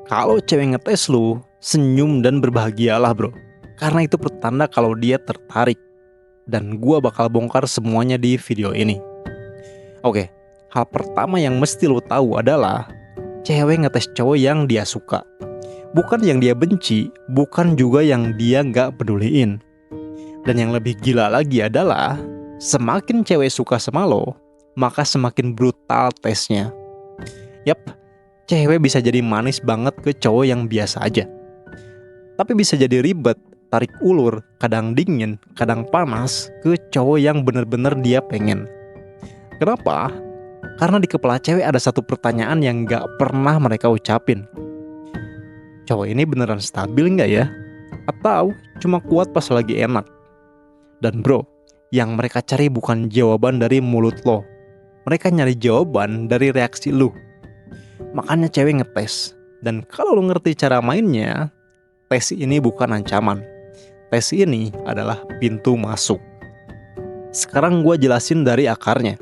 Kalau cewek ngetes lu, senyum dan berbahagialah bro. Karena itu pertanda kalau dia tertarik. Dan gua bakal bongkar semuanya di video ini. Oke, hal pertama yang mesti lu tahu adalah cewek ngetes cowok yang dia suka. Bukan yang dia benci, bukan juga yang dia gak peduliin. Dan yang lebih gila lagi adalah semakin cewek suka sama lo, maka semakin brutal tesnya. Yap, cewek bisa jadi manis banget ke cowok yang biasa aja. Tapi bisa jadi ribet, tarik ulur, kadang dingin, kadang panas ke cowok yang bener-bener dia pengen. Kenapa? Karena di kepala cewek ada satu pertanyaan yang gak pernah mereka ucapin. Cowok ini beneran stabil gak ya? Atau cuma kuat pas lagi enak? Dan bro, yang mereka cari bukan jawaban dari mulut lo. Mereka nyari jawaban dari reaksi lu. Makanya cewek ngetes. Dan kalau lo ngerti cara mainnya, tes ini bukan ancaman. Tes ini adalah pintu masuk. Sekarang gue jelasin dari akarnya.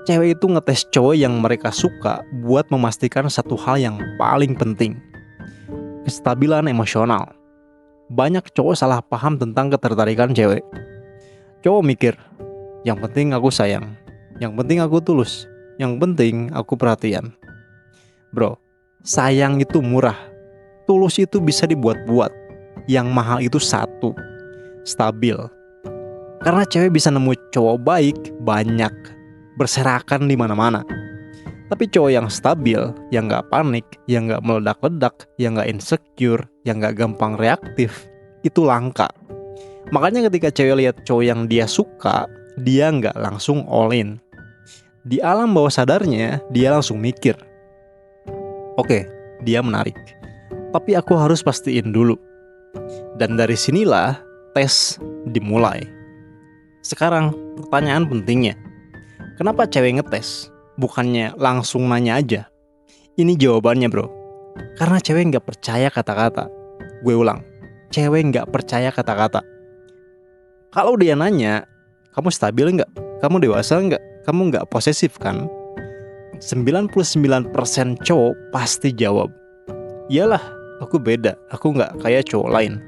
Cewek itu ngetes cowok yang mereka suka buat memastikan satu hal yang paling penting. Kestabilan emosional. Banyak cowok salah paham tentang ketertarikan cewek. Cowok mikir, yang penting aku sayang, yang penting aku tulus, yang penting aku perhatian. Bro, sayang itu murah, tulus itu bisa dibuat-buat. Yang mahal itu satu, stabil. Karena cewek bisa nemu cowok baik banyak, berserakan di mana-mana. Tapi cowok yang stabil, yang gak panik, yang gak meledak-ledak, yang gak insecure, yang gak gampang reaktif, itu langka. Makanya ketika cewek lihat cowok yang dia suka, dia gak langsung all in. Di alam bawah sadarnya, dia langsung mikir, oke, dia menarik, tapi aku harus pastiin dulu. Dan dari sinilah tes dimulai. Sekarang pertanyaan pentingnya, kenapa cewek ngetes? Bukannya langsung nanya aja. Ini jawabannya bro. Karena cewek gak percaya kata-kata. Gue ulang, cewek gak percaya kata-kata. Kalau dia nanya, kamu stabil gak? Kamu dewasa gak? Kamu gak posesif kan? 99% cowok pasti jawab, iyalah, aku beda, aku gak kayak cowok lain.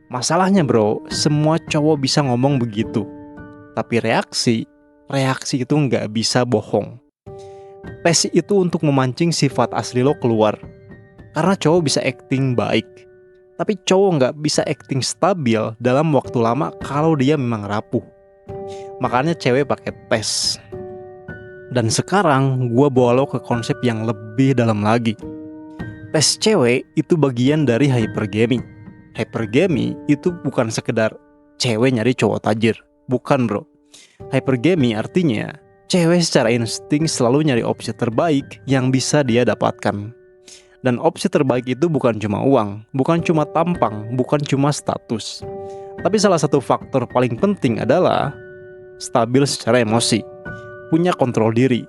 Masalahnya bro, semua cowok bisa ngomong begitu. Tapi reaksi itu gak bisa bohong. Tes itu untuk memancing sifat asli lo keluar. Karena cowok bisa acting baik, tapi cowok gak bisa acting stabil dalam waktu lama kalau dia memang rapuh. Makanya cewek pakai tes. Dan sekarang gue bawa lo ke konsep yang lebih dalam lagi. Tes cewek itu bagian dari hypergamy. Hypergamy itu bukan sekedar cewek nyari cowok tajir. Bukan bro. Hypergamy artinya cewek secara insting selalu nyari opsi terbaik yang bisa dia dapatkan. Dan opsi terbaik itu bukan cuma uang, bukan cuma tampang, bukan cuma status. Tapi salah satu faktor paling penting adalah stabil secara emosi, punya kontrol diri,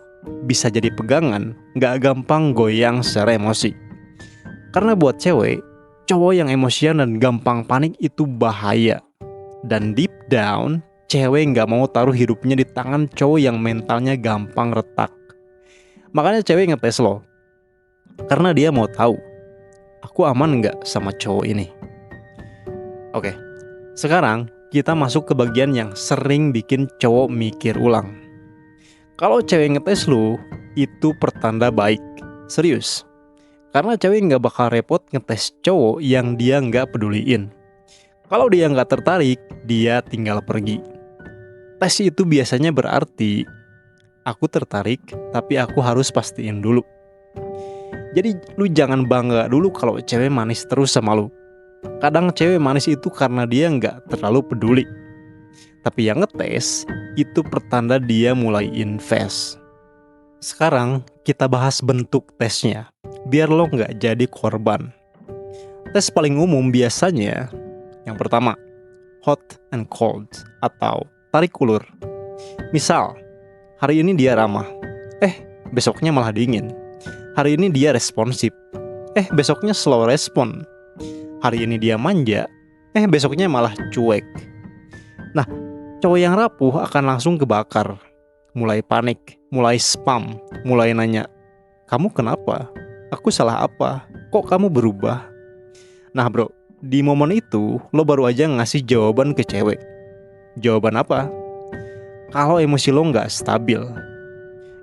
bisa jadi pegangan, gak gampang goyang secara emosi. Karena buat cewek, cowok yang emosian dan gampang panik itu bahaya. Dan deep down, cewek gak mau taruh hidupnya di tangan cowok yang mentalnya gampang retak. Makanya cewek ngetes lo. Karena dia mau tahu, aku aman gak sama cowok ini? Oke, sekarang kita masuk ke bagian yang sering bikin cowok mikir ulang. Kalau cewek ngetes lu, itu pertanda baik. Serius. Karena cewek gak bakal repot ngetes cowok yang dia gak peduliin. Kalau dia gak tertarik, dia tinggal pergi. Tes itu biasanya berarti, aku tertarik, tapi aku harus pastiin dulu. Jadi lu jangan bangga dulu kalau cewek manis terus sama lu. Kadang cewek manis itu karena dia gak terlalu peduli. Tapi yang ngetes, itu pertanda dia mulai invest. Sekarang kita bahas bentuk tesnya, biar lo gak jadi korban. Tes paling umum biasanya, yang pertama, hot and cold atau tarik ulur. Misal, hari ini dia ramah, besoknya malah dingin. Hari ini dia responsif, besoknya slow respon. Hari ini dia manja, besoknya malah cuek. Nah, cowok yang rapuh akan langsung kebakar. Mulai panik, mulai spam, mulai nanya, kamu kenapa? Aku salah apa? kok kamu berubah? Nah bro, di momen itu lo baru aja ngasih jawaban ke cewek. Jawaban apa? Kalau emosi lo nggak stabil.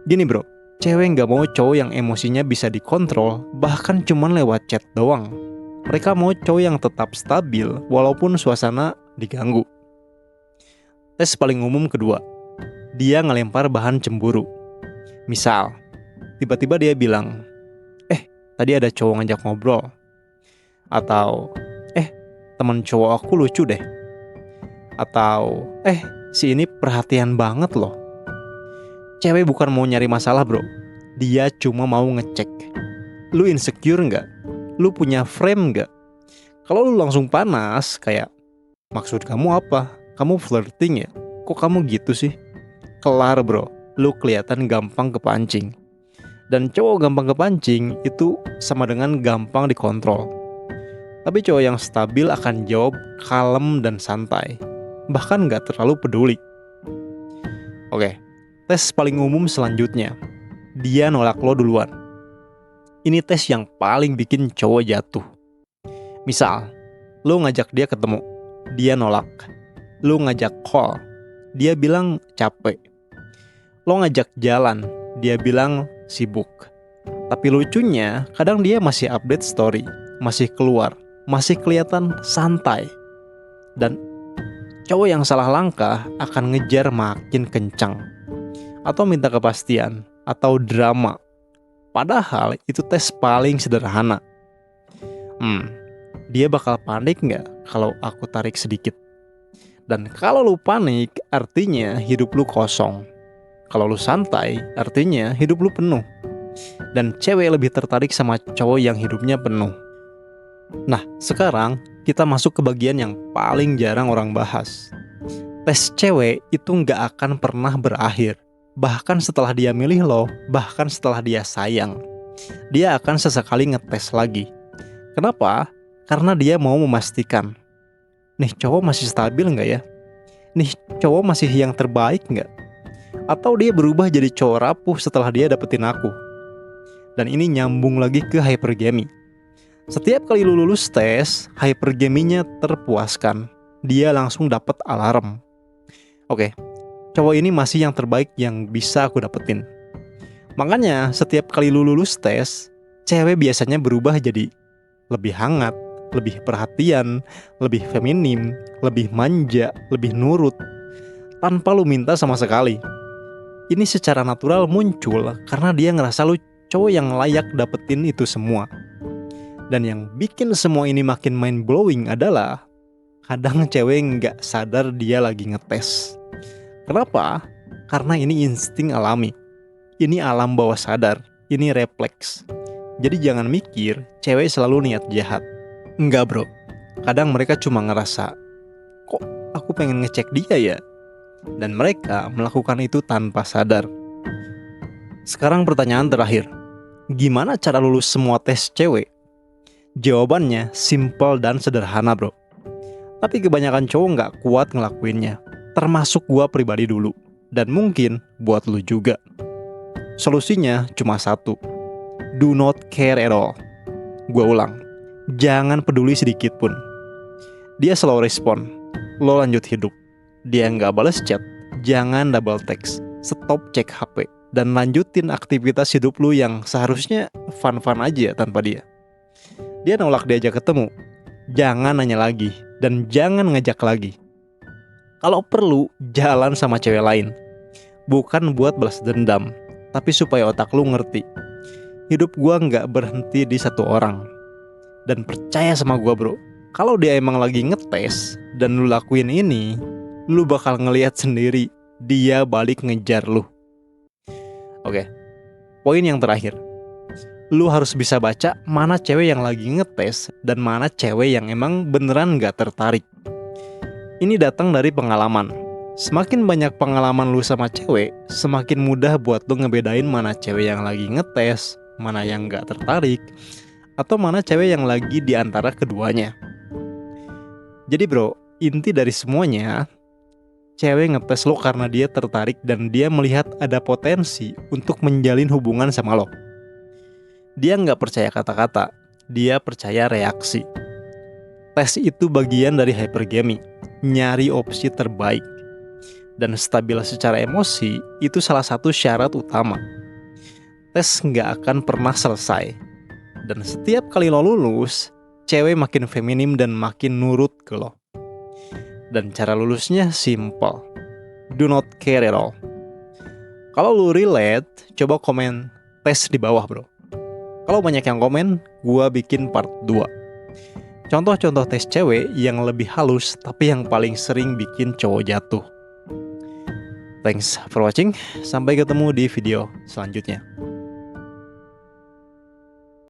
Gini bro, cewek nggak mau cowok yang emosinya bisa dikontrol, bahkan cuman lewat chat doang. Mereka mau cowok yang tetap stabil walaupun suasana diganggu. Tes paling umum kedua, dia ngelempar bahan cemburu. Misal, tiba-tiba dia bilang, tadi ada cowok ngajak ngobrol. Atau, temen cowok aku lucu deh. Atau, si ini perhatian banget loh. Cewek bukan mau nyari masalah bro, dia cuma mau ngecek. Lu insecure gak? Lu punya frame gak? Kalau lu langsung panas, kayak, maksud kamu apa? Kamu flirting ya? Kok kamu gitu sih? Kelar bro, lu kelihatan gampang kepancing. Dan cowok gampang kepancing itu sama dengan gampang dikontrol. Tapi cowok yang stabil akan jawab kalem dan santai, bahkan gak terlalu peduli. Oke, tes paling umum selanjutnya, dia nolak lo duluan. Ini tes yang paling bikin cowok jatuh. Misal, lo ngajak dia ketemu, dia nolak. Lo ngajak call, dia bilang capek. Lo ngajak jalan, dia bilang sibuk. Tapi lucunya, kadang dia masih update story, masih keluar, masih kelihatan santai. Dan cowok yang salah langkah akan ngejar makin kencang, atau minta kepastian, atau drama. Padahal itu tes paling sederhana. Dia bakal panik gak kalau aku tarik sedikit? Dan kalau lu panik, artinya hidup lu kosong. Kalau lu santai, artinya hidup lu penuh. Dan cewek lebih tertarik sama cowok yang hidupnya penuh. Nah, sekarang kita masuk ke bagian yang paling jarang orang bahas. Tes cewek itu gak akan pernah berakhir. Bahkan setelah dia milih lo, bahkan setelah dia sayang, dia akan sesekali ngetes lagi. Kenapa? Karena dia mau memastikan, nih cowok masih stabil gak ya? Nih cowok masih yang terbaik gak? Atau dia berubah jadi cowok rapuh setelah dia dapetin aku? Dan ini nyambung lagi ke hypergamy. Setiap kali lu lulus tes, hypergamy-nya terpuaskan. Dia langsung dapet alarm. Oke, cowok ini masih yang terbaik yang bisa aku dapetin. Makanya setiap kali lu lulus tes, cewek biasanya berubah jadi lebih hangat, lebih perhatian, lebih feminim, lebih manja, lebih nurut, tanpa lu minta sama sekali. Ini secara natural muncul karena dia ngerasa lu cowok yang layak dapetin itu semua. Dan yang bikin semua ini makin mind blowing adalah kadang cewek nggak sadar dia lagi ngetes. Kenapa? Karena ini insting alami. Ini alam bawah sadar. Ini refleks. Jadi jangan mikir cewek selalu niat jahat. Enggak bro. Kadang mereka cuma ngerasa, kok aku pengen ngecek dia ya? Dan mereka melakukan itu tanpa sadar. Sekarang pertanyaan terakhir. Gimana cara lulus semua tes cewek? Jawabannya simple dan sederhana bro. Tapi kebanyakan cowok gak kuat ngelakuinnya. Termasuk gua pribadi dulu. Dan mungkin buat lu juga. Solusinya cuma satu. Do not care at all. Gua ulang. Jangan peduli sedikit pun. Dia slow respon. Lo lanjut hidup. Dia gak balas chat. Jangan double text. Stop cek HP. Dan lanjutin aktivitas hidup lu yang seharusnya fun-fun aja tanpa dia. Dia nolak diajak ketemu. Jangan nanya lagi. Dan jangan ngajak lagi. Kalau perlu, jalan sama cewek lain. Bukan buat balas dendam, tapi supaya otak lu ngerti. Hidup gua gak berhenti di satu orang. Dan percaya sama gua bro, kalau dia emang lagi ngetes dan lu lakuin ini, lu bakal ngelihat sendiri dia balik ngejar lu. Oke, poin yang terakhir. Lu harus bisa baca mana cewek yang lagi ngetes dan mana cewek yang emang beneran gak tertarik. Ini datang dari pengalaman. Semakin banyak pengalaman lu sama cewek, semakin mudah buat lu ngebedain mana cewek yang lagi ngetes, mana yang gak tertarik, atau mana cewek yang lagi di antara keduanya. Jadi bro, inti dari semuanya, cewek ngetes lo karena dia tertarik dan dia melihat ada potensi untuk menjalin hubungan sama lo. Dia gak percaya kata-kata, dia percaya reaksi. Tes itu bagian dari hypergamy, nyari opsi terbaik. Dan stabil secara emosi itu salah satu syarat utama. Tes nggak akan pernah selesai. Dan setiap kali lo lulus, cewek makin feminim dan makin nurut ke lo. Dan cara lulusnya simple. Do not care at all. Kalau lu relate, coba komen tes di bawah bro. Kalau banyak yang komen, gua bikin part 2. Contoh-contoh tes cewek yang lebih halus tapi yang paling sering bikin cowok jatuh. Thanks for watching, sampai ketemu di video selanjutnya.